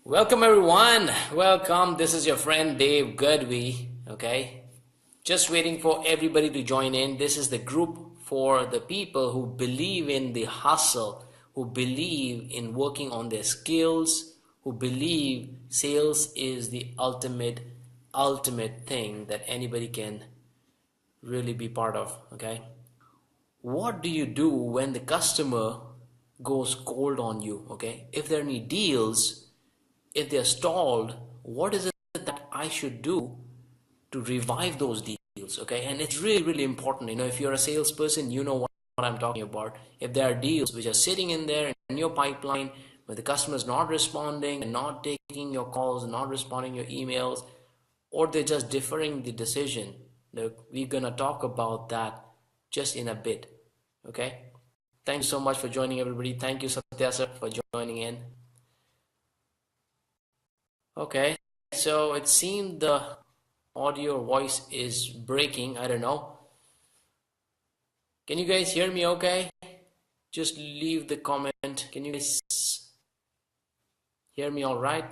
Welcome everyone. Welcome. This is your friend Dave Gadhvi. Okay. Just waiting for everybody to join in. This is the group for the people who believe in the hustle, who believe in working on their skills, who believe sales is the ultimate thing that anybody can really be part of. Okay. What do you do when the customer goes cold on you? Okay. If there are any deals, if they're stalled, what is it that I should do to revive those deals? Okay, and it's really important. If you're a salesperson, you know what I'm talking about. If there are deals which are sitting in there in your pipeline where the customer is not responding and not taking your calls, not responding your emails, or they're just deferring the decision, we're gonna talk about that just in a bit. Okay, thank you so much for joining, everybody. Thank you, Satya sir, for joining in. Okay, so it seemed the audio voice is breaking. I don't know. Can you guys hear me okay? Just leave the comment. Can you guys hear me all right?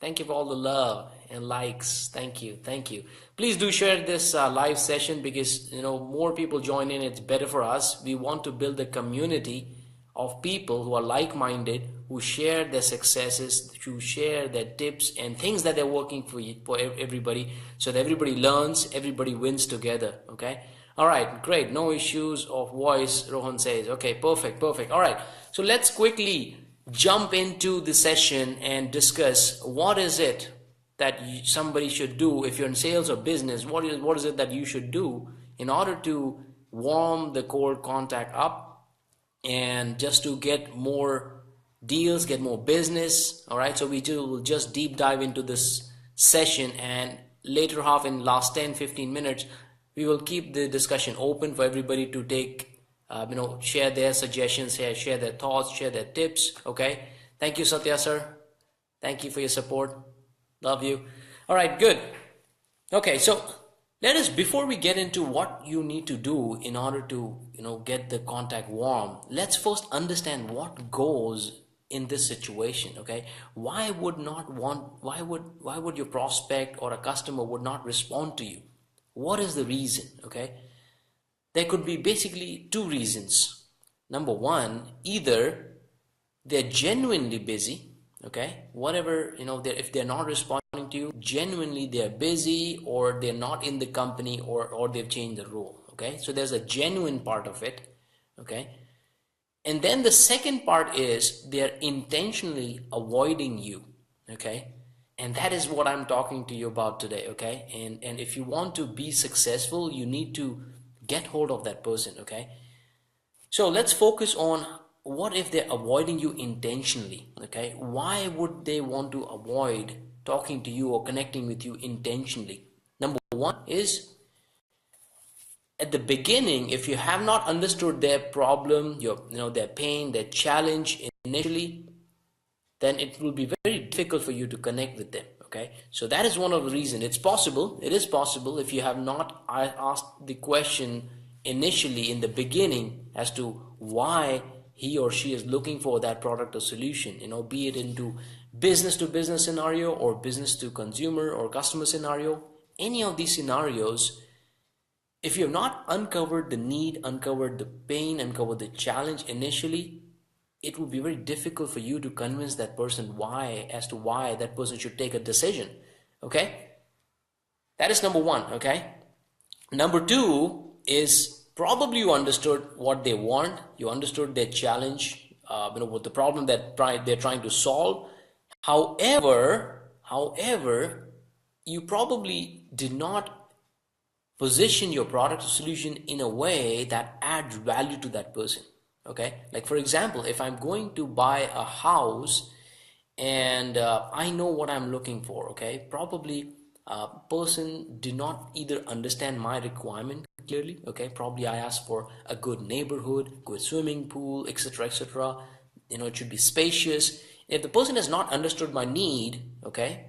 Thank you for all the love and likes. Thank you. Thank you. Please do share this live session because, more people join in. It's better for us. We want to build a community of people who are like-minded, who share their successes, who share their tips and things that they're working for everybody, so that everybody learns, everybody wins together. Okay. All right. Great. No issues of voice, Rohan says. Okay. Perfect. All right. So let's quickly jump into the session and discuss what is it that somebody should do if you're in sales or business. What is it that you should do in order to warm the cold contact up and just to get more deals, get more business. All right, so will just deep dive into this session, and later half, in last 10-15 minutes, we will keep the discussion open for everybody to take share their suggestions, share their thoughts, share their tips. Okay, thank you, Satya sir, thank you for your support, love you. All right, good. Okay, so before we get into what you need to do in order to get the contact warm, let's first understand what goes in this situation. Okay, why would your prospect or a customer would not respond to you? What is the reason? Okay, there could be basically two reasons. Number one, either they're genuinely busy. Okay, whatever, if they're not responding to you, genuinely they're busy, or they're not in the company, or they've changed the role. Okay, so there's a genuine part of it. Okay, and then the second part is they're intentionally avoiding you. Okay, and that is what I'm talking to you about today. Okay, and if you want to be successful, you need to get hold of that person. Okay, so let's focus on, what if they're avoiding you intentionally? Okay, why would they want to avoid talking to you or connecting with you intentionally? Number one is, at the beginning, if you have not understood their problem, their pain, their challenge initially, then it will be very difficult for you to connect with them. Okay, so that is one of the reasons. It is possible if you have not asked the question initially in the beginning as to why he or she is looking for that product or solution, be it into business to business scenario, or business to consumer or customer scenario. Any of these scenarios, if you have not uncovered the need, uncovered the pain, uncovered the challenge initially, it will be very difficult for you to convince that person why that person should take a decision. Okay, that is number one. Okay, number two is, probably you understood what they want, you understood their challenge, what the problem that they're trying to solve. However, you probably did not position your product or solution in a way that adds value to that person. Okay, like for example, if I'm going to buy a house and I know what I'm looking for. Okay, probably a person did not either understand my requirement clearly. Okay, probably I asked for a good neighborhood, good swimming pool, etc., etc. It should be spacious. If the person has not understood my need, okay,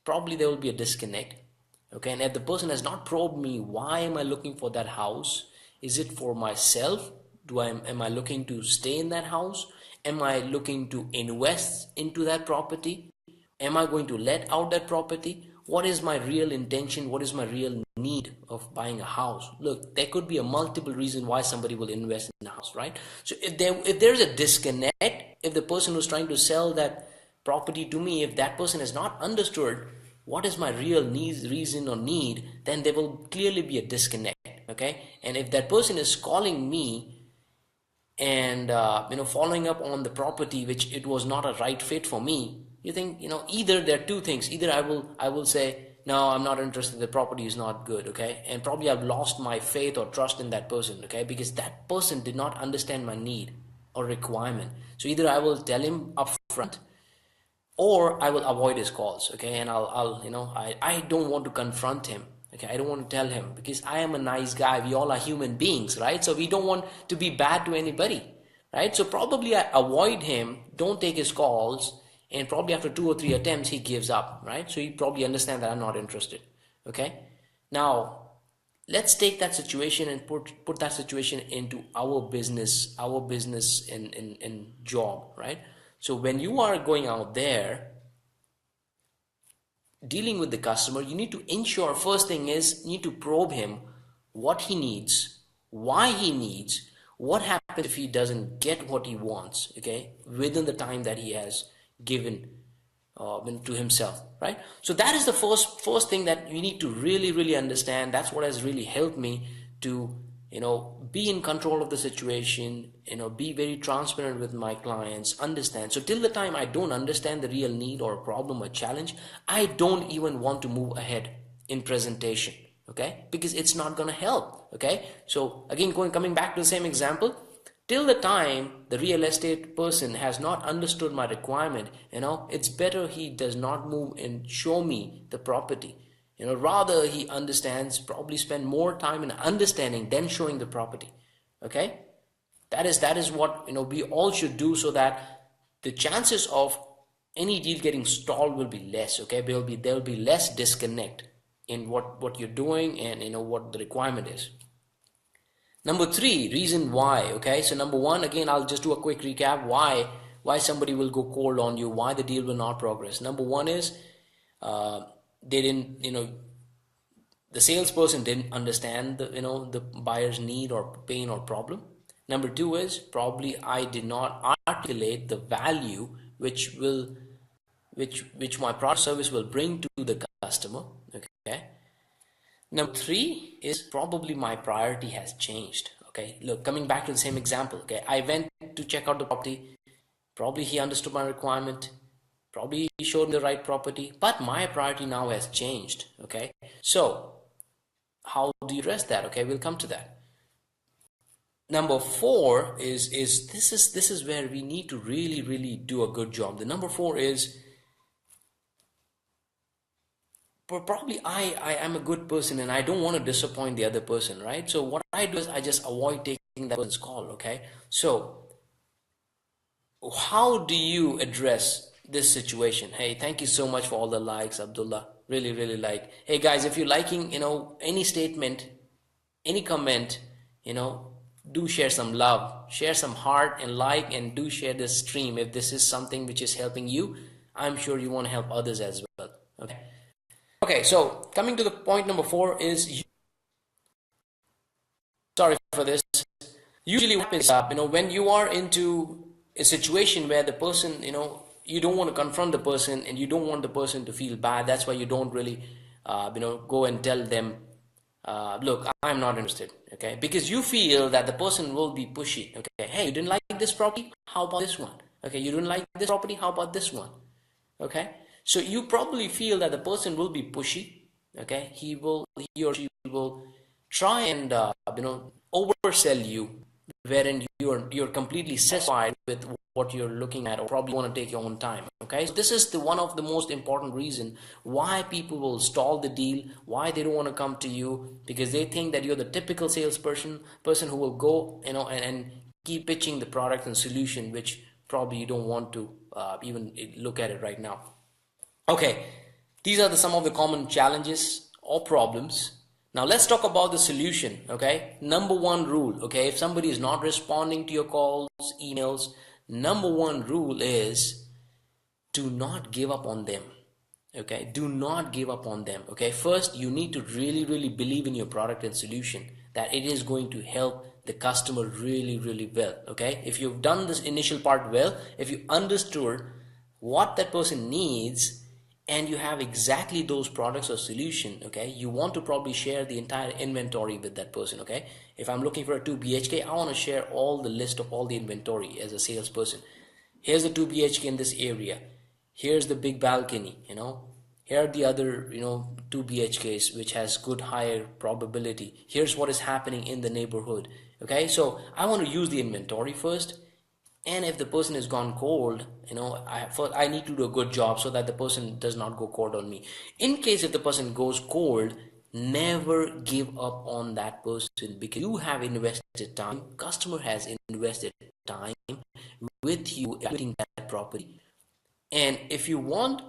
probably there will be a disconnect. Okay, and if the person has not probed me, why am I looking for that house? Is it for myself? Am I looking to stay in that house? Am I looking to invest into that property? Am I going to let out that property? What is my real intention? What is my real need of buying a house? Look, there could be a multiple reason why somebody will invest in a house, right? So if there's a disconnect, if the person who's trying to sell that property to me, if that person has not understood what is my real needs, reason or need, then there will clearly be a disconnect, okay? And if that person is calling me and following up on the property which it was not a right fit for me, you think, either there are two things. Either I will say no, I'm not interested, the property is not good, okay, and probably I've lost my faith or trust in that person, okay, because that person did not understand my need or requirement. So either I will tell him upfront, or I will avoid his calls, okay, and I don't want to confront him, okay, I don't want to tell him, because I am a nice guy, we all are human beings, right? So we don't want to be bad to anybody, right? So probably I avoid him, don't take his calls, and probably after 2 or 3 attempts he gives up, right? So he probably understands that I'm not interested, okay. Now let's take that situation and put that situation into our business and job, right? So when you are going out there dealing with the customer, you need to ensure, first thing is, you need to probe him, what he needs, why he needs, what happens if he doesn't get what he wants, okay, within the time that he has given to himself, right? So that is the first thing that you need to really understand. That's what has really helped me to be in control of the situation, be very transparent with my clients, understand. So till the time I don't understand the real need or problem or challenge, I don't even want to move ahead in presentation, okay, because it's not going to help, okay. So again, coming back to the same example, till the time the real estate person has not understood my requirement, it's better he does not move and show me the property. Rather he understands, probably spend more time in understanding than showing the property, okay. That is what we all should do, so that the chances of any deal getting stalled will be less, okay. There'll be less disconnect in what you're doing and what the requirement is. Number 3, reason why, okay. So number 1, again, I'll just do a quick recap why somebody will go cold on you, why the deal will not progress. Number 1 is they didn't, the salesperson didn't understand the buyer's need or pain or problem. Number 2 is probably I did not articulate the value which my product service will bring to the customer, okay. Number 3 is probably my priority has changed, okay. Look, coming back to the same example, okay, I went to check out the property, probably he understood my requirement, probably he showed me the right property, but my priority now has changed, okay. So how do you address that? Okay, we'll come to that. Number 4 is this is where we need to really do a good job. The number 4 is, probably I am a good person and I don't want to disappoint the other person, right? So what I do is I just avoid taking that person's call, okay. So how do you address this situation? Hey, thank you so much for all the likes, Abdullah. Really like. Hey guys, if you're liking any statement, any comment, do share some love, share some heart and like, and do share this stream if this is something which is helping you. I'm sure you want to help others as well, okay. So coming to the point number 4 is, sorry for this, usually what happens when you are into a situation where the person you don't want to confront the person and you don't want the person to feel bad. That's why you don't really go and tell them, look, I'm not interested, okay, because you feel that the person will be pushy, okay. Hey, you didn't like this property, how about this one? Okay, you didn't like this property, how about this one? Okay, so you probably feel that the person will be pushy, okay. He or she will try and oversell you, wherein you're completely satisfied with what you're looking at, or probably want to take your own time, okay. So this is one of the most important reason why people will stall the deal, why they don't want to come to you, because they think that you're the typical salesperson who will go and keep pitching the product and solution, which probably you don't want to even look at it right now. Okay, these are some of the common challenges or problems. Now let's talk about the solution, okay. Number 1 rule, okay, if somebody is not responding to your calls, emails, Number one rule is do not give up on them. Okay, do not give up on them. Okay, first you need to really believe in your product and solution, that it is going to help the customer really well. Okay, if you've done this initial part well, if you understood what that person needs and you have exactly those products or solution, okay, you want to probably share the entire inventory with that person. Okay, if I'm looking for a 2 BHK, I want to share all the list of all the inventory as a salesperson. Here's the 2 BHK in this area, here's the big balcony, here are the other 2 BHKs which has good higher probability, here's what is happening in the neighborhood. Okay, so I want to use the inventory first, and if the person has gone cold, I need to do a good job so that the person does not go cold on me. In case if the person goes cold, never give up on that person, because you have invested time, customer has invested time with you evaluating that property. And if you want,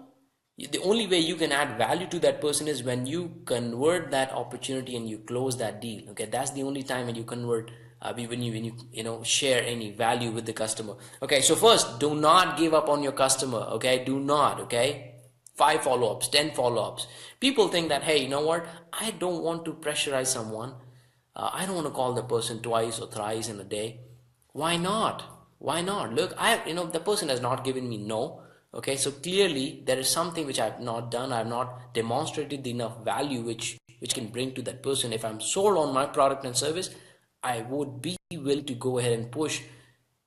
the only way you can add value to that person is when you convert that opportunity and you close that deal. Okay, that's the only time when you convert, when you share any value with the customer. Okay, so first, do not give up on your customer. Okay, do not. Okay, 5 follow-ups, 10 follow-ups. People think that, hey, you know what, I don't want to pressurize someone. I don't want to call the person twice or thrice in a day. Why not? Why not? Look, the person has not given me no. Okay, so clearly there is something which I have not done. I have not demonstrated enough value which can bring to that person. If I'm sold on my product and service, I would be willing to go ahead and push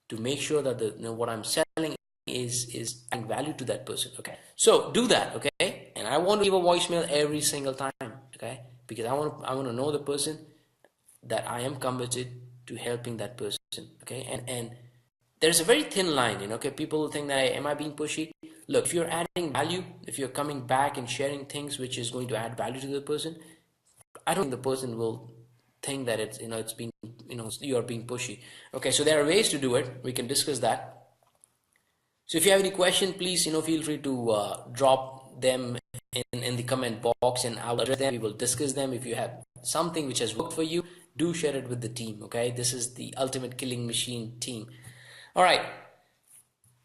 to make sure that what I'm selling is adding value to that person. Okay, so do that. Okay, and I want to leave a voicemail every single time. Okay, because I want to know the person, that I am committed to helping that person. Okay, and there's a very thin line. Okay, people think that, hey, am I being pushy? Look, if you're adding value, if you're coming back and sharing things which is going to add value to the person, I don't think the person will think that it's being, you are being pushy. Okay, so there are ways to do it. We can discuss that. So if you have any question, please feel free to drop them in the comment box, and I will address them. We will discuss them. If you have something which has worked for you, do share it with the team. Okay, this is the ultimate killing machine team. All right,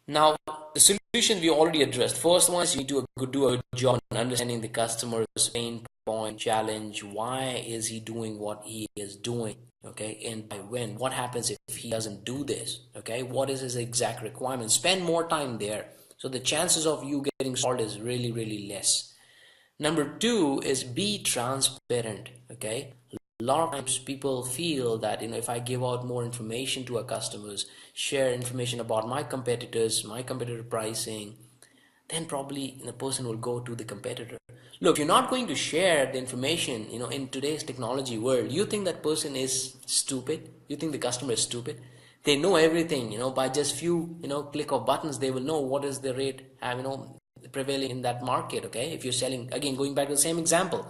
now the solution we already addressed. First one is you need to do a good job in understanding the customer's pain point, challenge. Why is he doing what he is doing? Okay, and by when? What happens if he doesn't do this? Okay, what is his exact requirement? Spend more time there, so the chances of you getting solved is really less. Number 2 is be transparent. Okay, a lot of times people feel that if I give out more information to our customers, share information about my competitors, my competitor pricing, then probably the person will go to the competitor. Look, you're not going to share the information, in today's technology world. You think that person is stupid? You think the customer is stupid? They know everything, by just few, click of buttons, they will know what is the rate, prevailing in that market. Okay, if you're selling, again, going back to the same example,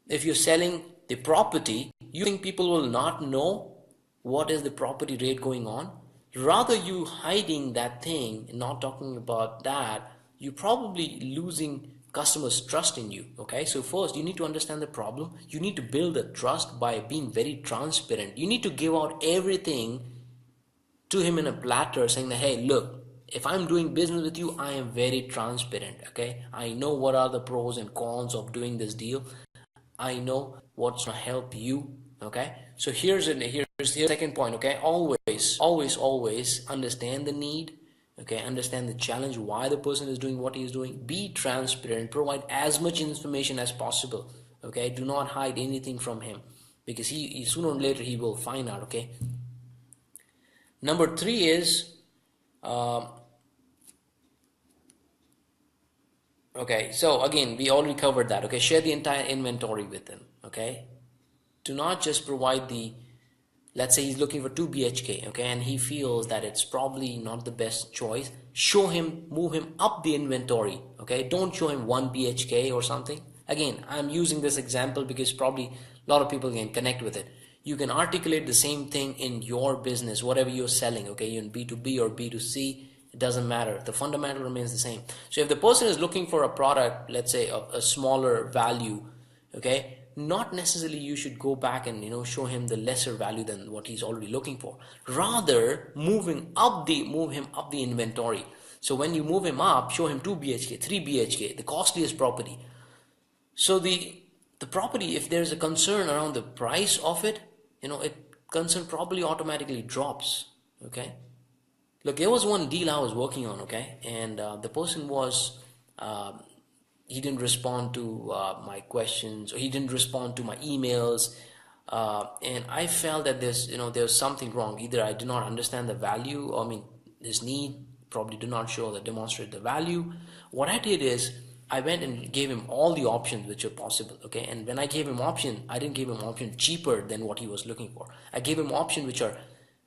if you're selling the property, you think people will not know what is the property rate going on? Rather you hiding that thing and not talking about that, you're probably losing customers' trust in you. Okay, so first you need to understand the problem. You need to build the trust by being very transparent. You need to give out everything to him in a platter, saying that, hey, look, if I'm doing business with you, I am very transparent. Okay, I know what are the pros and cons of doing this deal. I know what's going to help you. Okay, so here's the second point. Okay, always understand the need. Okay, understand the challenge, why the person is doing what he is doing. Be transparent, provide as much information as possible. Okay, do not hide anything from him, because he sooner or later he will find out. Okay, number 3 is okay, so again, we already covered that. Okay, share the entire inventory with them. Okay, do not just provide let's say he's looking for 2 BHK, okay, and he feels that it's probably not the best choice. Show him, move him up the inventory. Okay, don't show him 1 BHK or something. Again, I'm using this example because probably a lot of people can connect with it. You can articulate the same thing in your business, whatever you're selling. Okay, you're in B2B or B2C, it doesn't matter. The fundamental remains the same. So if the person is looking for a product, let's say a smaller value, okay, not necessarily you should go back and show him the lesser value than what he's already looking for. Rather, move him up the inventory. So when you move him up, show him 2 BHK, 3 BHK, the costliest property. So the property, if there's a concern around the price of it, concern probably automatically drops. Okay. Look, there was one deal I was working on. Okay, and the person was. He didn't respond to my questions, or he didn't respond to my emails, and I felt that there's something wrong. Either I did not understand the value, I mean his need probably did not show that demonstrate the value. What I did is I went and gave him all the options which are possible. Okay, and when I gave him option, I didn't give him option cheaper than what he was looking for. I gave him option which are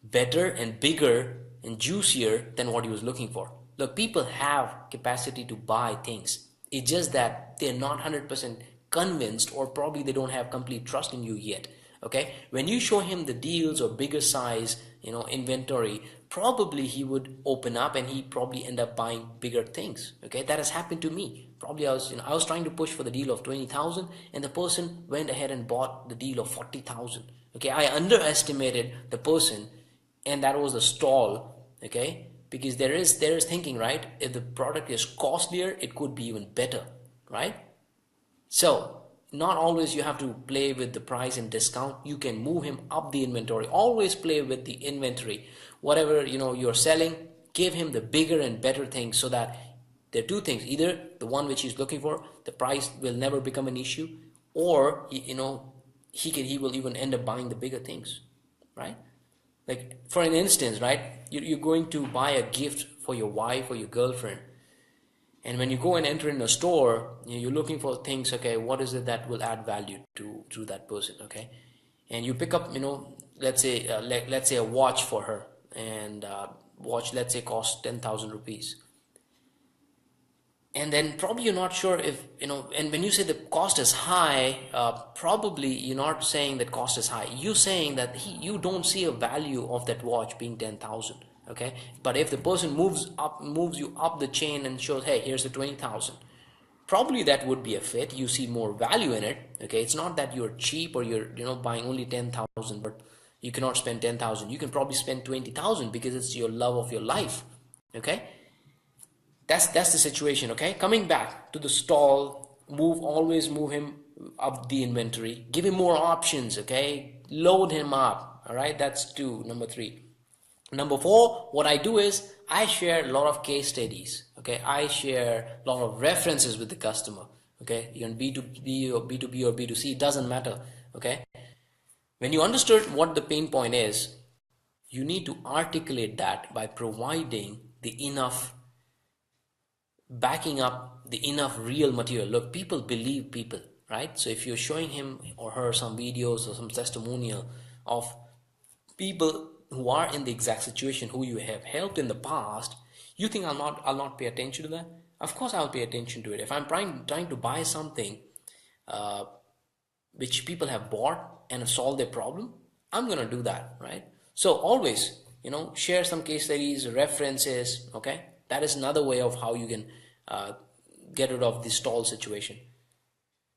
better and bigger and juicier than what he was looking for. Look, people have capacity to buy things. It's just that they're not 100% convinced, or probably they don't have complete trust in you yet. Okay, when you show him the deals or bigger size, inventory, probably he would open up and he probably end up buying bigger things. Okay, that has happened to me. Probably I was trying to push for the deal of 20,000, and the person went ahead and bought the deal of 40,000. Okay, I underestimated the person, and that was the stall. Okay, because there is thinking, right? If the product is costlier, it could be even better, right? So not always you have to play with the price and discount. You can move him up the inventory. Always play with the inventory. Whatever you're selling, give him the bigger and better things, so that there are two things: either the one which he's looking for, the price will never become an issue, or he will even end up buying the bigger things, right? Like for an instance, right? You're going to buy a gift for your wife or your girlfriend, and when you go and enter in a store, you're looking for things. Okay, what is it that will add value to that person? Okay, and you pick up, let's say let's say a watch for her, and watch, let's say, costs 10,000 rupees. And then probably you're not sure if and when you say the cost is high, probably you're not saying that cost is high, you're saying that you don't see a value of that watch being 10,000. Okay, but if the person moves you up the chain and shows, hey, here's the 20,000, probably that would be a fit. You see more value in it. Okay, it's not that you're cheap, or you're buying only 10,000, but you cannot spend 10,000. You can probably spend 20,000 because it's your love of your life. Okay, that's the situation. Okay, coming back to the stall, always move him up the inventory, give him more options. Okay, load him up. All right, that's two. Number 3. Number 4, what I do is I share a lot of case studies. Okay, I share a lot of references with the customer. Okay, you're on B2B or B2B or B2C, it doesn't matter. Okay, when you understood what the pain point is, you need to articulate that by providing the enough backing up, the enough real material. Look, people believe people, right? So if you're showing him or her some videos or some testimonial of people who are in the exact situation, who you have helped in the past, you think I'll not pay attention to that? Of course I'll pay attention to it. If I'm trying to buy something which people have bought and solve their problem, I'm gonna do that, right? So always, share some case studies, references. Okay, that is another way of how you can get rid of the stall situation.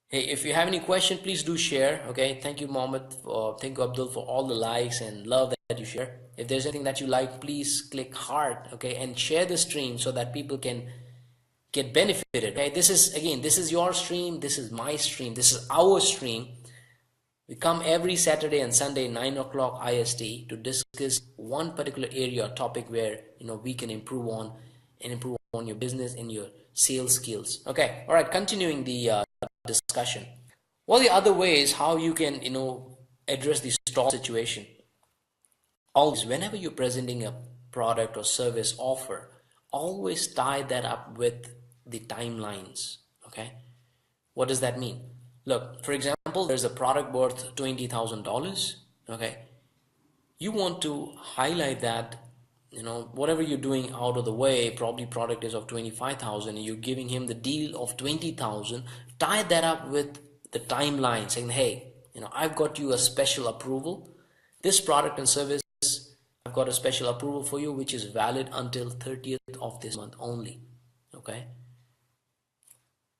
Hey, if you have any question, please do share. Okay, thank you, Mohammed. Thank you, Abdul, for all the likes and love that you share. If there's anything that you like, please click heart. Okay, and share the stream so that people can get benefited. Okay, this is your stream. This is my stream. This is our stream. We come every Saturday and Sunday, 9 o'clock IST, to discuss one particular area or topic where we can improve on your business and your sales skills. Okay, all right. Continuing the discussion. Well, the other way is how you can address the stall situation. Always, whenever you're presenting a product or service offer, always tie that up with the timelines. Okay, what does that mean? Look, for example, there's a product worth $20,000. Okay, you want to highlight that whatever you're doing out of the way, probably product is of 25,000, and you're giving him the deal of 20,000. Tie that up with the timeline, saying, hey, I've got you a special approval. This product and service, I've got a special approval for you, which is valid until 30th of this month only. Okay,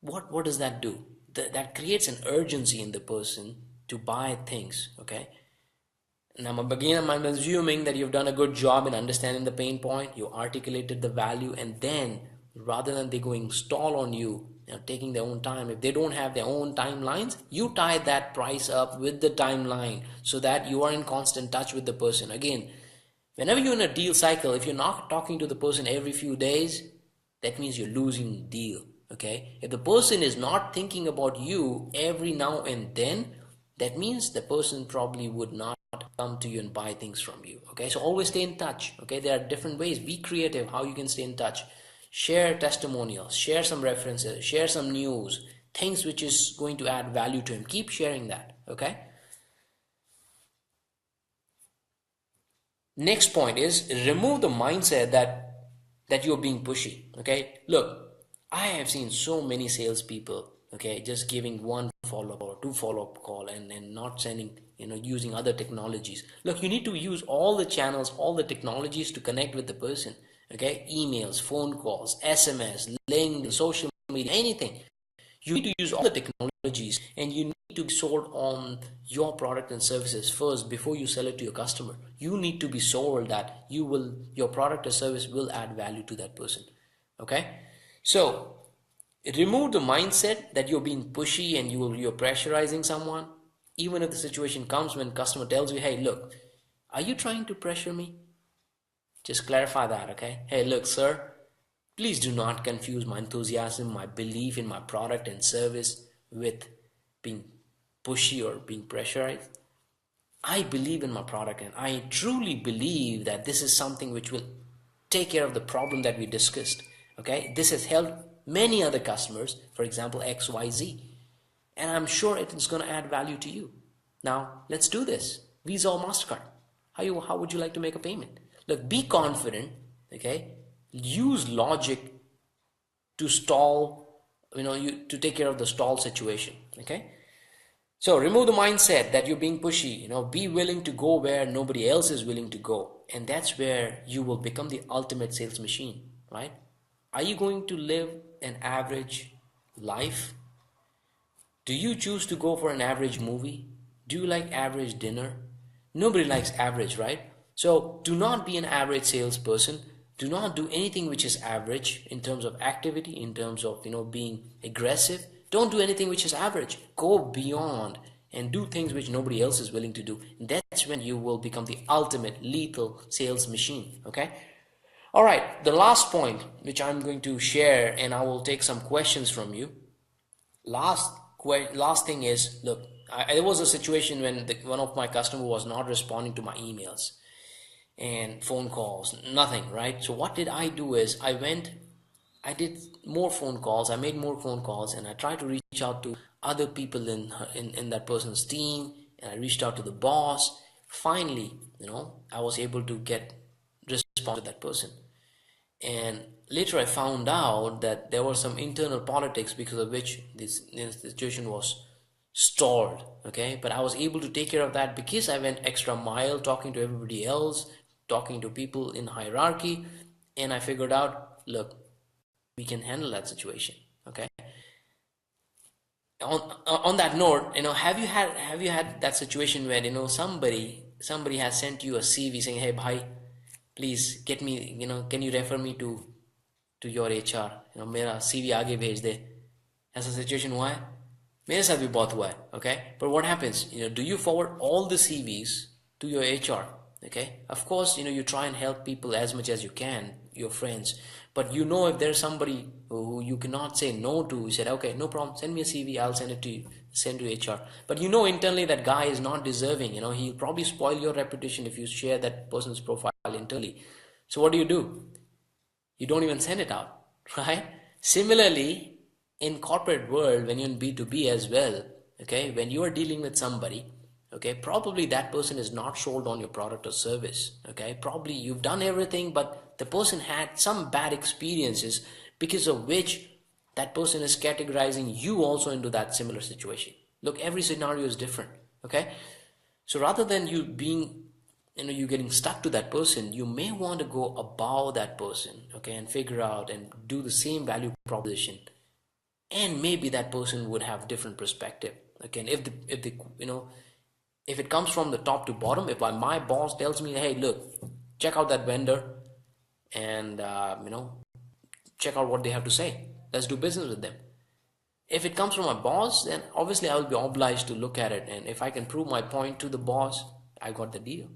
what does that do? that creates an urgency in the person to buy things. Okay. Now, again, I'm assuming that you've done a good job in understanding the pain point, you articulated the value, and then rather than they going stall on you, taking their own time, if they don't have their own timelines, you tie that price up with the timeline so that you are in constant touch with the person. Again, whenever you're in a deal cycle, if you're not talking to the person every few days, that means you're losing the deal. Okay, if the person is not thinking about you every now and then, that means the person probably would not come to you and buy things from you. Okay, so always stay in touch. Okay, there are different ways. Be creative how you can stay in touch. Share testimonials, share some references, share some news, things which is going to add value to him. Keep sharing that. Okay, next point is remove the mindset that you're being pushy. Okay, look, I have seen so many salespeople, okay, just giving one follow-up or two follow-up call and not sending, using other technologies. Look, you need to use all the channels, all the technologies to connect with the person. Okay, emails, phone calls, SMS, LinkedIn, social media, anything. You need to use all the technologies, and you need to be sold on your product and services first before you sell it to your customer. You need to be sold that your product or service will add value to that person. Okay, so remove the mindset that you're being pushy and you're pressurizing someone. Even if the situation comes when customer tells you, hey, look, are you trying to pressure me? Just clarify that. Okay, hey, look, sir, please do not confuse my enthusiasm, my belief in my product and service with being pushy or being pressurized. I believe in my product and I truly believe that this is something which will take care of the problem that we discussed. Okay, this has helped many other customers, for example, XYZ, and I'm sure it is going to add value to you. Now, let's do this. Visa or MasterCard. How would you like to make a payment? Look, be confident, okay? Use logic to stall, to take care of the stall situation, okay? So remove the mindset that you're being pushy, be willing to go where nobody else is willing to go. And that's where you will become the ultimate sales machine, right? Are you going to live an average life? Do you choose to go for an average movie? Do you like average dinner? Nobody likes average, right? So do not be an average salesperson. Do not do anything which is average in terms of activity, in terms of, being aggressive. Don't do anything which is average. Go beyond and do things which nobody else is willing to do. That's when you will become the ultimate lethal sales machine, okay? All right, the last point which I'm going to share, and I will take some questions from you. Last thing is, look, there was a situation when one of my customer was not responding to my emails and phone calls, nothing, right? So what did I do is I did more phone calls, I made more phone calls, and I tried to reach out to other people in that person's team, and I reached out to the boss. Finally, I was able to get response to that person. And later I found out that there were some internal politics because of which this situation was stalled. Okay, but I was able to take care of that because I went extra mile talking to everybody else, talking to people in hierarchy, and I figured out, look, we can handle that situation. Okay. On that note, have you had that situation where somebody has sent you a CV saying, hey bhai, please get me, can you refer me to your HR, मेरा CV आगे भेज दे. ऐसा situation हुआ है, मेरे साथ भी बहुत हुआ है. Okay, but what happens, do you forward all the CVs to your HR? Okay, of course, you try and help people as much as you can, your friends, but if there's somebody who you cannot say no to, you said, okay, no problem, send me a CV, I'll send it to you, send to HR, but internally that guy is not deserving. He'll probably spoil your reputation if you share that person's profile internally. So what do? You don't even send it out, right? Similarly, in corporate world, when you're in B2B as well, okay, when you are dealing with somebody, okay, probably that person is not sold on your product or service. Okay, probably you've done everything, but the person had some bad experiences because of which that person is categorizing you also into that similar situation. Look, every scenario is different. Okay, so rather than you being you getting stuck to that person, you may want to go above that person, okay, and figure out and do the same value proposition and maybe that person would have different perspective. Again, if the if it comes from the top to bottom, if my boss tells me, hey, look, check out that vendor, and check out what they have to say, let's do business with them. If it comes from my boss, then obviously I will be obliged to look at it, and if I can prove my point to the boss, I got the deal.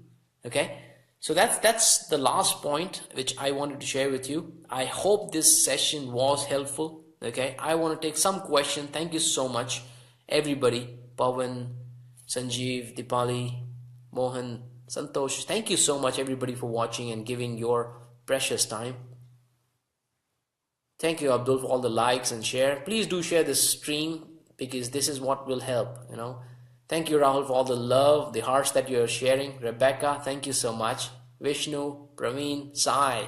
Okay, so that's the last point which I wanted to share with you. I hope this session was helpful. Okay, I want to take some question. Thank you so much, everybody. Pawan, Sanjeev, Dipali, Mohan, Santosh. Thank you so much, everybody, for watching and giving your precious time. Thank you, Abdul, for all the likes and share. Please do share this stream, because this is what will help. Thank you, Rahul, for all the love, the hearts that you're sharing. Rebecca, thank you so much. Vishnu, Praveen, Sai,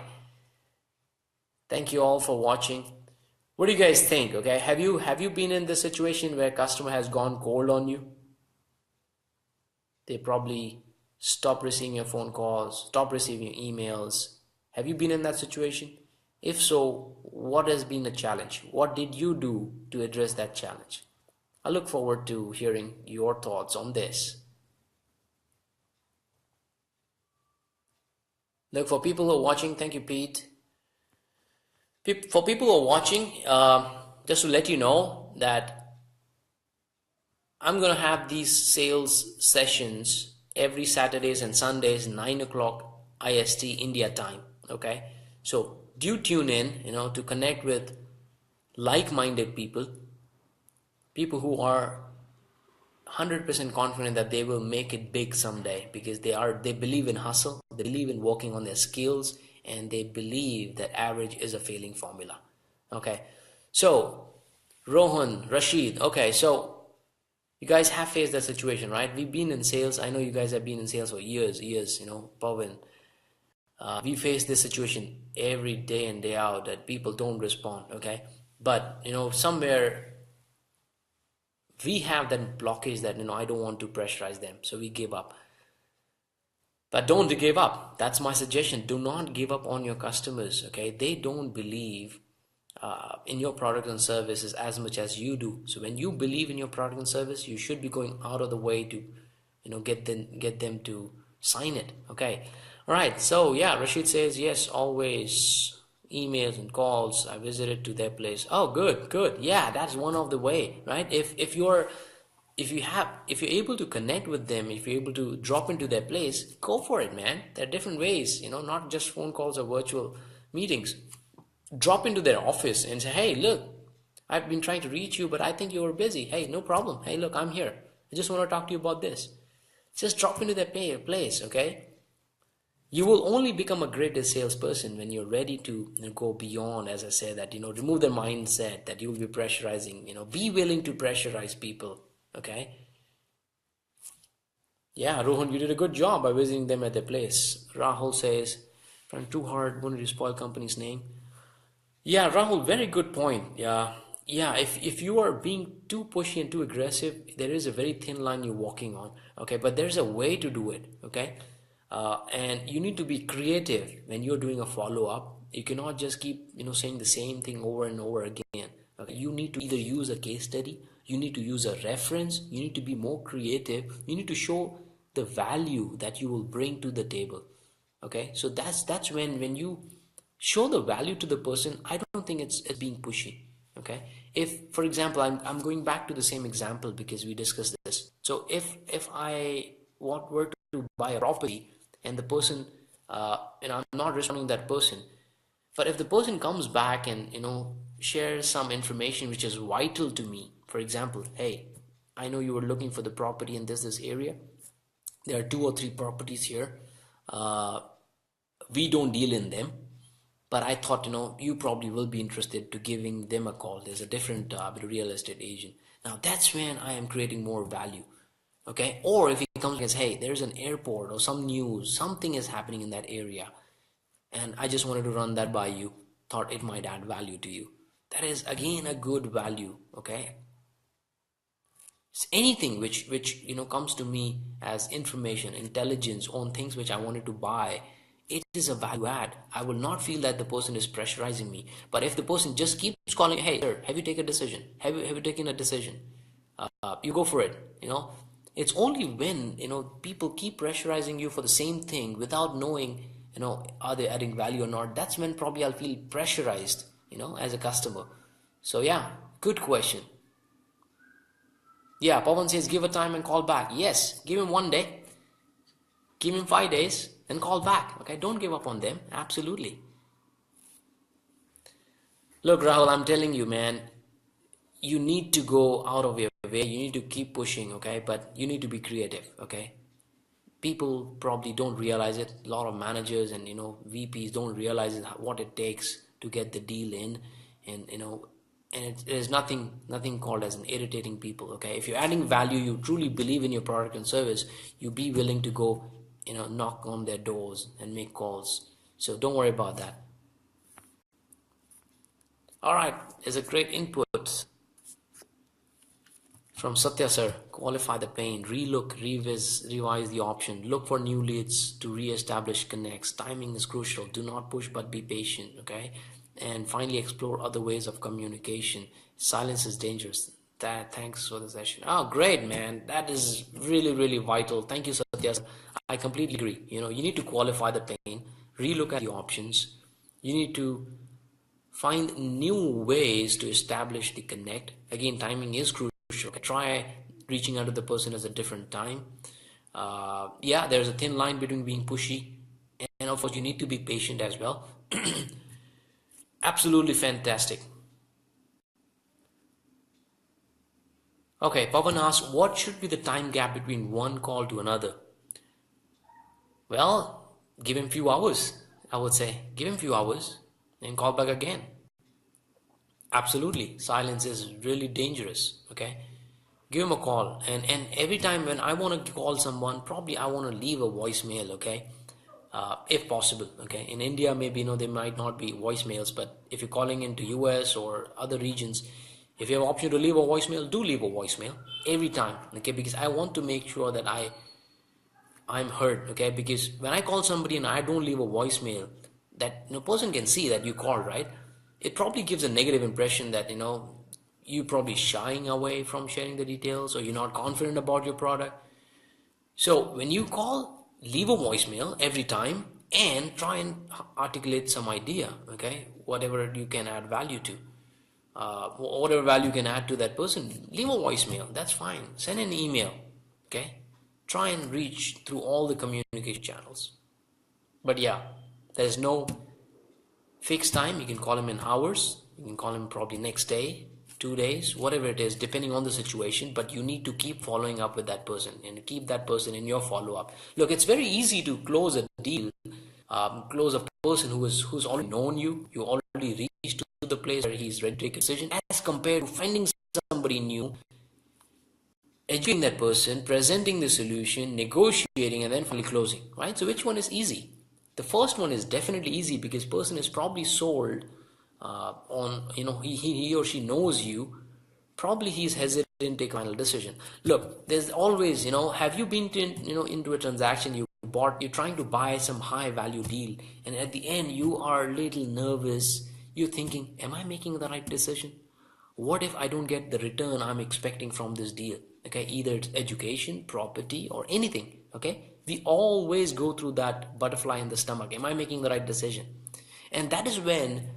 thank you all for watching. What do you guys think? Okay, have you been in this situation where customer has gone cold on you? They probably stop receiving your phone calls, stop receiving emails. Have you been in that situation? If so, what has been the challenge? What did you do to address that challenge? I look forward to hearing your thoughts on this. Look, for people who are watching, thank you, Pete. For people who are watching, just to let you know that I'm going to have these sales sessions every Saturdays and Sundays, 9 o'clock IST India time. Okay, so do tune in, to connect with like-minded people who are 100% confident that they will make it big someday, because they believe in hustle, they believe in working on their skills, and they believe that average is a failing formula. Okay, so Rohan, Rashid, okay, so you guys have faced that situation, right? We've been in sales. I know you guys have been in sales for years, Pawan. We face this situation every day in, day out, that people don't respond, okay? But, somewhere we have that blockage that, I don't want to pressurize them, so we give up. But don't give up. That's my suggestion. Do not give up on your customers, okay? They don't believe in your product and services as much as you do. So when you believe in your product and service, you should be going out of the way to, get them to sign it, okay? All right, so yeah, Rashid says, yes, always emails and calls. I visited to their place. Oh, good. Yeah, that's one of the way, right? If you're able to connect with them, if you're able to drop into their place, go for it, man. There are different ways, not just phone calls or virtual meetings. Drop into their office and say, hey, look, I've been trying to reach you, but I think you were busy. Hey, no problem. Hey, look, I'm here. I just want to talk to you about this. Just drop into their place, okay? You will only become a greater salesperson when you're ready to go beyond, as I said, that, remove the mindset that you will be pressurizing, be willing to pressurize people, okay? Yeah, Rohan, you did a good job by visiting them at their place. Rahul says, trying too hard, wanted to spoil company's name. Yeah, Rahul, very good point. Yeah. If you are being too pushy and too aggressive, there is a very thin line you're walking on. Okay, but there's a way to do it. Okay, and you need to be creative when you're doing a follow up. You cannot just keep saying the same thing over and over again. Okay, you need to either use a case study, you need to use a reference, you need to be more creative. You need to show the value that you will bring to the table. Okay, so that's when you show the value to the person. I don't think it's being pushy. Okay, if for example I'm going back to the same example because we discussed this. So if I were to buy a property and the person I'm not responding to that person, but if the person comes back and shares some information which is vital to me, for example, hey, I know you were looking for the property in this area. There are 2 or 3 properties here. We don't deal in them, but I thought you probably will be interested to giving them a call. There's a different real estate agent. Now that's when I am creating more value. Okay, or if he comes and says, hey, there's an airport or some news, something is happening in that area, and I just wanted to run that by you, thought it might add value to you. That is again a good value. Okay, it's anything which comes to me as information, intelligence on things which I wanted to buy it is a value add. I will not feel that the person is pressurizing me. But if the person just keeps calling, hey, sir, have you taken a decision? Have you taken a decision? You go for it. It's only when people keep pressurizing you for the same thing without knowing are they adding value or not. That's when probably I'll feel pressurized as a customer. So yeah, good question. Yeah, Pawan says give a time and call back. Yes, give him 1 day, give him 5 days, and call back. Okay, don't give up on them. Absolutely. Look, Rahul, I'm telling you, man, you need to go out of your way. You need to keep pushing, okay? But you need to be creative, okay? People probably don't realize it. A lot of managers and VPs don't realize what it takes to get the deal in, and there's nothing called as an irritating people, okay? If you're adding value, you truly believe in your product and service, you be willing to go knock on their doors and make calls. So don't worry about that. All right, there's a great input from Satya sir. Qualify the pain, relook, revise the option, look for new leads to re-establish connects. Timing is crucial. Do not push but be patient, okay? And finally, explore other ways of communication. Silence is dangerous. Thanks for the session. Oh, great, man. That is really, really vital. Thank you, Satya. I completely agree. You need to qualify the pain, relook at the options. You need to find new ways to establish the connect. Again, timing is crucial. Try reaching out to the person at a different time. Yeah, there's a thin line between being pushy and of course you need to be patient as well. Absolutely fantastic. Okay, Pavan asks, what should be the time gap between one call to another? Well, give him few hours, I would say. Give him few hours and call back again. Absolutely. Silence is really dangerous, okay? Give him a call. And every time when I want to call someone, probably I want to leave a voicemail, okay? If possible, okay? In India, maybe, they might not be voicemails, but if you're calling into US or other regions, if you have an option to leave a voicemail, do leave a voicemail every time, okay? Because I want to make sure that I'm heard, okay? Because when I call somebody and I don't leave a voicemail, that person can see that you called, right? It probably gives a negative impression that you're probably shying away from sharing the details, or you're not confident about your product. So when you call, leave a voicemail every time and try and articulate some idea, okay? Whatever you can add value to, whatever value you can add to that person, leave a voicemail. That's fine. Send an email, okay? Try and reach through all the communication channels. But yeah, there's no fixed time. You can call him in hours. You can call him probably next day, 2 days, whatever it is, depending on the situation. But you need to keep following up with that person and keep that person in your follow-up. Look, it's very easy to close a deal, close a person who's already known you. You already reached to the place where he's ready to take a decision, as compared to finding somebody new, educating that person, presenting the solution, negotiating, and then finally closing, right? So which one is easy? The first one is definitely easy because person is probably sold on, he or she knows you. Probably he's hesitant to take a final decision. Look, there's always, have you been to, into a transaction you're trying to buy some high value deal, and at the end you are a little nervous. You're thinking, am I making the right decision? What if I don't get the return I'm expecting from this deal? Okay, either it's education, property, or anything. Okay, we always go through that butterfly in the stomach. Am I making the right decision? And that is when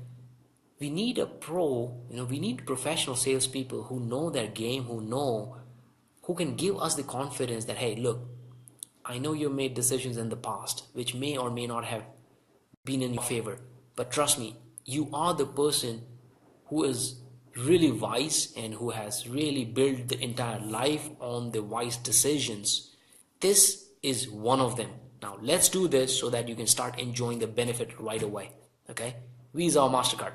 we need a pro, we need professional salespeople who know their game, who can give us the confidence that, hey, look, I know you made decisions in the past which may or may not have been in your favor, but trust me, you are the person who is really wise and who has really built the entire life on the wise decisions. This is one of them. Now let's do this so that you can start enjoying the benefit right away. Okay, Visa or MasterCard,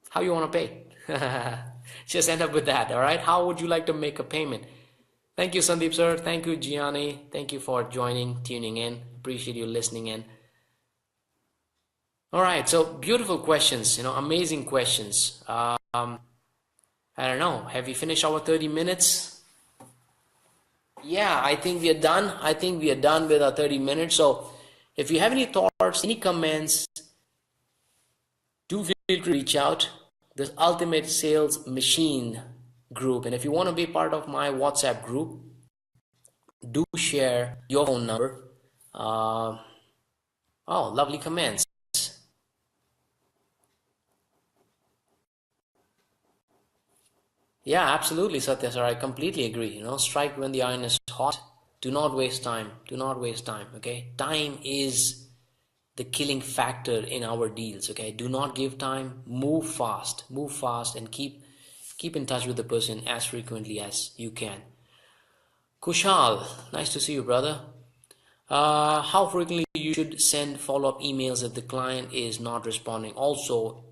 how you want to pay? Just end up with that. All right, how would you like to make a payment? Thank you, Sandeep sir. Thank you, Gianni. Thank you for joining, tuning in. Appreciate you listening in. All right, so beautiful questions, amazing questions. I don't know, have we finished our 30 minutes? Yeah, I think we are done. I think we are done with our 30 minutes. So, If you have any thoughts, any comments, do feel free to reach out. This Ultimate Sales Machine group. And if you want to be part of my WhatsApp group, do share your phone number. Oh, lovely comments. Yeah, absolutely, Satya sir. I completely agree. Strike when the iron is hot. Do not waste time. Do not waste time. Okay, time is the killing factor in our deals. Okay, do not give time. Move fast, and keep in touch with the person as frequently as you can. Kushal, nice to see you, brother. How frequently you should send follow-up emails if the client is not responding? Also,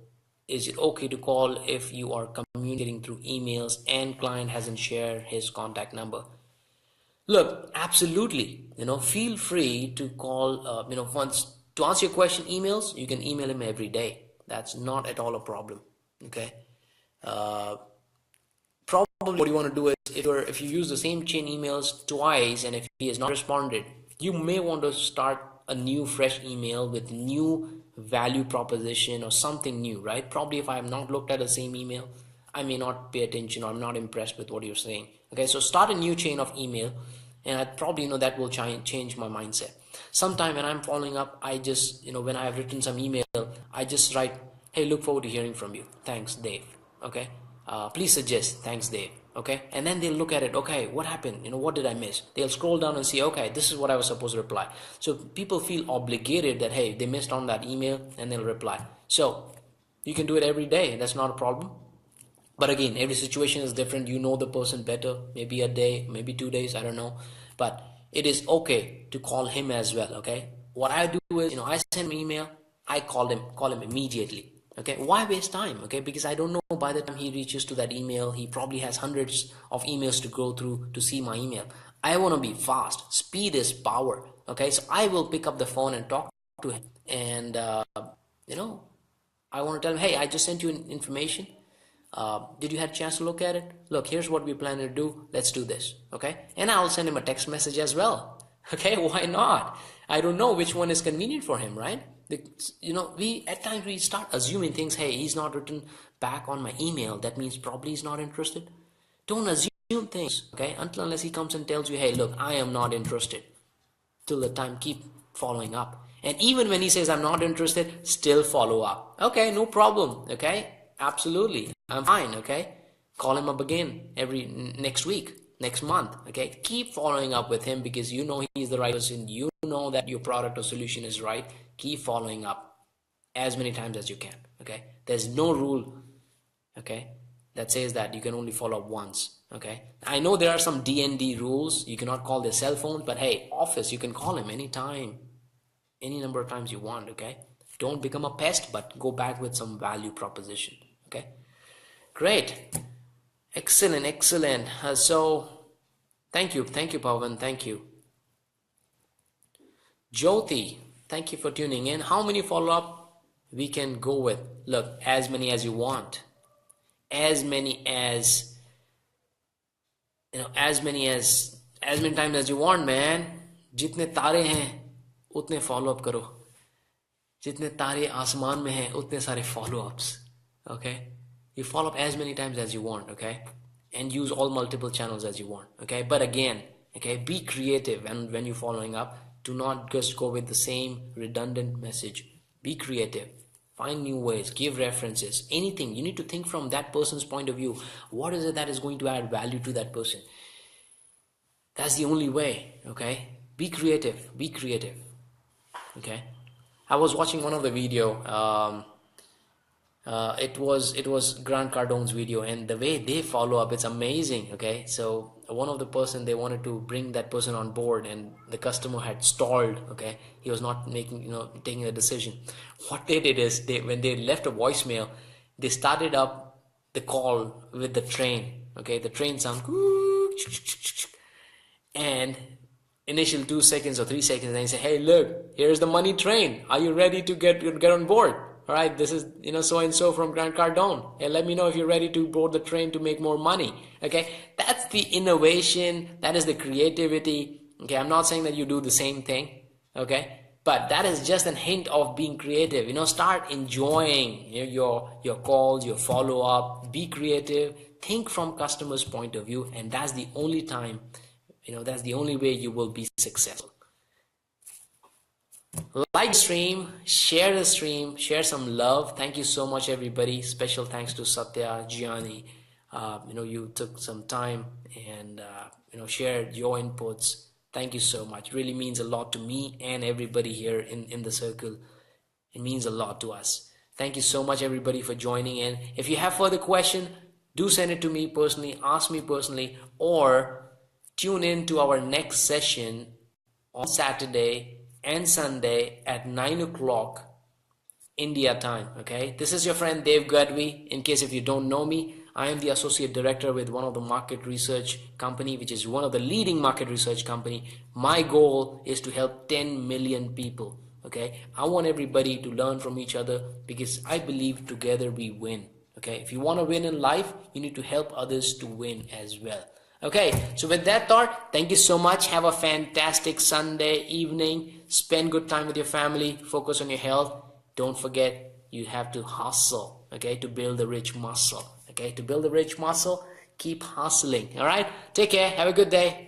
is it okay to call if you are communicating through emails and client hasn't shared his contact number? Look, absolutely. Feel free to call. Once to answer your question, emails. You can email him every day. That's not at all a problem. Okay. Probably what you want to do is if you use the same chain emails twice and if he has not responded, you may want to start a new fresh email with new value proposition or something new, right? Probably if I have not looked at the same email, I may not pay attention or I'm not impressed with what you're saying. Okay, so start a new chain of email, and I probably that will change my mindset. Sometime when I'm following up, I just when I have written some email, I just write, hey, look forward to hearing from you. Thanks, Dave. Okay. Please suggest. Thanks, Dave. Okay. And then they'll look at it. Okay, what happened? What did I miss? They'll scroll down and see, okay, this is what I was supposed to reply. So people feel obligated that, hey, they missed on that email, and they'll reply. So you can do it every day. That's not a problem. But again, every situation is different. You know the person better. Maybe a day, maybe 2 days, I don't know. But it is okay to call him as well. Okay. What I do is, I send an email, I call him immediately. Okay, why waste time? Okay, because I don't know by the time he reaches to that email, he probably has hundreds of emails to go through to see my email. I want to be fast. Speed is power. Okay, so I will pick up the phone and talk to him, and I want to tell him, hey, I just sent you information. Did you have a chance to look at it? Look, here's what we plan to do. Let's do this. Okay, and I'll send him a text message as well. Okay, why not? I don't know which one is convenient for him, right? We at times we start assuming things. Hey, he's not written back on my email. That means probably he's not interested. Don't assume things, okay? Unless he comes and tells you, hey, look, I am not interested. Till the time, keep following up. And even when he says I'm not interested, still follow up. Okay, no problem. Okay, absolutely, I'm fine. Okay, call him up again next week, next month. Okay, keep following up with him because you know he's the right person. You know that your product or solution is right. Keep following up as many times as you can. Okay, there's no rule, okay, that says that you can only follow up once. Okay, I know there are some D&D rules. You cannot call their cell phones, but hey, office, you can call him anytime, any number of times you want. Okay, don't become a pest, but go back with some value proposition. Okay, great, excellent. So thank you, Pawan, thank you. Jyoti, thank you for tuning in. How many follow-up we can go with? Look, as many as you want. As many times as you want, man. जितने तारे हैं उतने follow-up करो. जितने तारे आसमान में हैं उतने सारे follow-ups. Okay? You follow up as many times as you want, okay? And use all multiple channels as you want, okay? But again, okay, be creative and when you're following up. Do not just go with the same redundant message. Be creative. Find new ways. Give references. Anything. You need to think from that person's point of view. What is it that is going to add value to that person? That's the only way. Okay? Be creative. Be creative. Okay? I was watching one of the video. It was Grant Cardone's video, and the way they follow up, it's amazing. Okay, so one of the person, they wanted to bring that person on board, and the customer had stalled. Okay, he was not taking a decision. What they did is when they left a voicemail, they started up the call with the train. Okay, the train sound, and initial 2 seconds or 3 seconds, and he say, hey, look, here's the money train. Are you ready to get on board? All right, this is so and so from Grant Cardone. Hey, let me know if you're ready to board the train to make more money. Okay, that's the innovation. That is the creativity. Okay, I'm not saying that you do the same thing. Okay, But that is just a hint of being creative. Start enjoying your calls, your follow up. Be creative. Think from customers' point of view, and that's the only time. That's the only way you will be successful. Like the stream, share the stream, share some love. Thank you so much, everybody. Special thanks to Satya, Gianni. You took some time and shared your inputs. Thank you so much. It really means a lot to me and everybody here in the circle. It means a lot to us. Thank you so much, everybody, for joining in. If you have further question, do send it to me personally, ask me personally, or tune in to our next session on Saturday and Sunday at 9 o'clock India time. Okay, this is your friend Dave Gadhvi. In case if you don't know me, I am the associate director with one of the market research company, which is one of the leading market research company. My goal is to help 10 million people. Okay, I want everybody to learn from each other because I believe together we win. Okay, if you want to win in life, you need to help others to win as well. Okay, so with that thought, thank you so much. Have a fantastic Sunday evening. Spend good time with your family. Focus on your health. Don't forget, you have to hustle, okay, to build a rich muscle. Okay, to build a rich muscle, keep hustling. All right, take care. Have a good day.